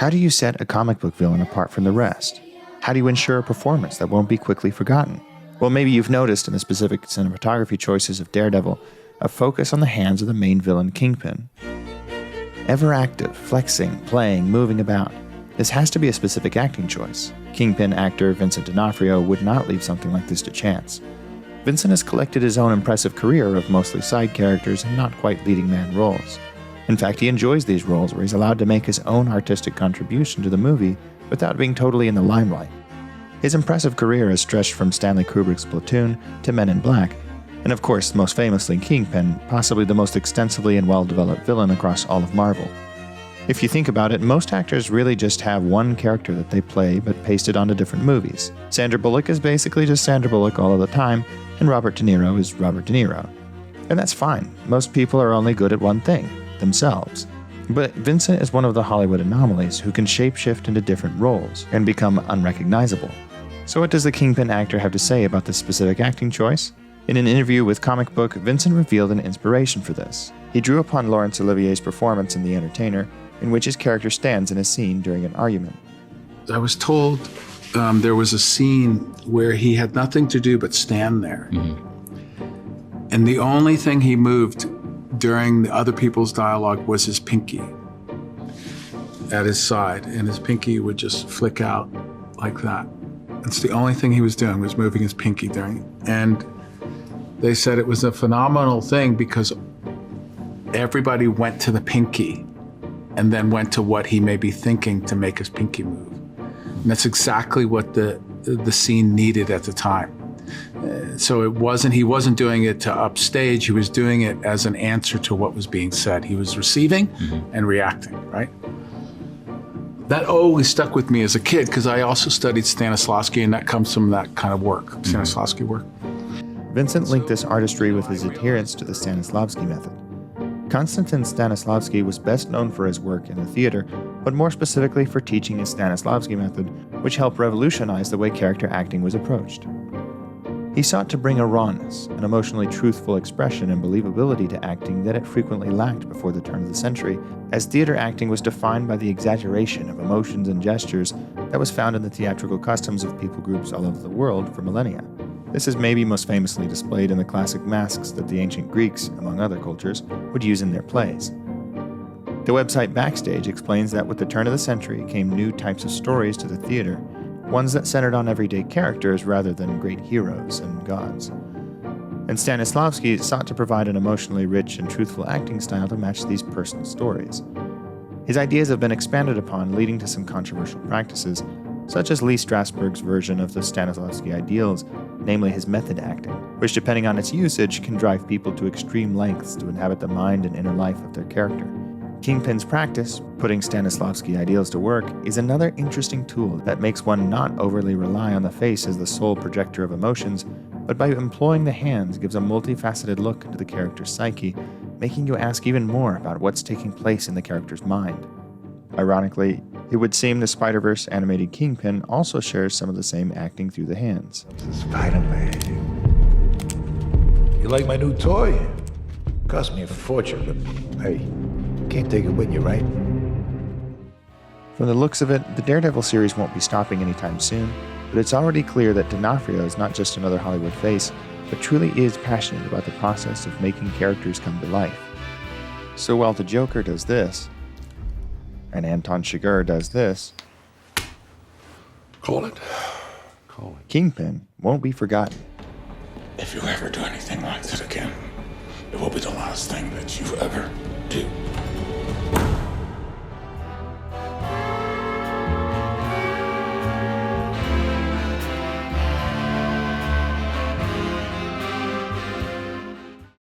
How do you set a comic book villain apart from the rest? How do you ensure a performance that won't be quickly forgotten? Well, maybe you've noticed in the specific cinematography choices of Daredevil a focus on the hands of the main villain, Kingpin. Ever active, flexing, playing, moving about. This has to be a specific acting choice. Kingpin actor Vincent D'Onofrio would not leave something like this to chance. Vincent has collected his own impressive career of mostly side characters and not quite leading man roles. In fact, he enjoys these roles where he's allowed to make his own artistic contribution to the movie without being totally in the limelight. His impressive career has stretched from Stanley Kubrick's Platoon to Men in Black, and of course, most famously Kingpin, possibly the most extensively and well-developed villain across all of Marvel. If you think about it, most actors really just have one character that they play but pasted onto different movies. Sandra Bullock is basically just Sandra Bullock all of the time, and Robert De Niro is Robert De Niro. And that's fine. Most people are only good at one thing, themselves. But Vincent is one of the Hollywood anomalies who can shapeshift into different roles and become unrecognizable. So what does the Kingpin actor have to say about this specific acting choice? In an interview with Comic Book, Vincent revealed an inspiration for this. He drew upon Laurence Olivier's performance in The Entertainer, in which his character stands in a scene during an argument. I was told there was a scene where he had nothing to do but stand there. And the only thing he moved during the other people's dialogue was his pinky at his side, and his pinky would just flick out like that. That's the only thing he was doing, was moving his pinky during. And they said it was a phenomenal thing because everybody went to the pinky and then went to what he may be thinking to make his pinky move. And that's exactly what the scene needed at the time. So he wasn't doing it to upstage, he was doing it as an answer to what was being said. He was receiving and reacting, right? That always stuck with me as a kid because I also studied Stanislavski, and that comes from that kind of work, Stanislavski work. Vincent linked this artistry with his adherence to the Stanislavski method. Konstantin Stanislavski was best known for his work in the theater, but more specifically for teaching his Stanislavski method, which helped revolutionize the way character acting was approached. He sought to bring a rawness, an emotionally truthful expression and believability to acting that it frequently lacked before the turn of the century, as theater acting was defined by the exaggeration of emotions and gestures that was found in the theatrical customs of people groups all over the world for millennia. This is maybe most famously displayed in the classic masks that the ancient Greeks, among other cultures, would use in their plays. The website Backstage explains that with the turn of the century came new types of stories to the theater, ones that centered on everyday characters rather than great heroes and gods. And Stanislavski sought to provide an emotionally rich and truthful acting style to match these personal stories. His ideas have been expanded upon, leading to some controversial practices, such as Lee Strasberg's version of the Stanislavski ideals, namely his method acting, which depending on its usage can drive people to extreme lengths to inhabit the mind and inner life of their character. Kingpin's practice, putting Stanislavski ideals to work, is another interesting tool that makes one not overly rely on the face as the sole projector of emotions, but by employing the hands gives a multifaceted look into the character's psyche, making you ask even more about what's taking place in the character's mind. Ironically, it would seem the Spider-Verse animated Kingpin also shares some of the same acting through the hands. Spider-Man. You like my new toy? Cost me a fortune, but hey, can't take it with you, right? From the looks of it, the Daredevil series won't be stopping anytime soon, but it's already clear that D'Onofrio is not just another Hollywood face, but truly is passionate about the process of making characters come to life. So while the Joker does this, and Anton Chigurh does this, Call it. Kingpin won't be forgotten. If you ever do anything like that again, it will be the last thing that you ever do.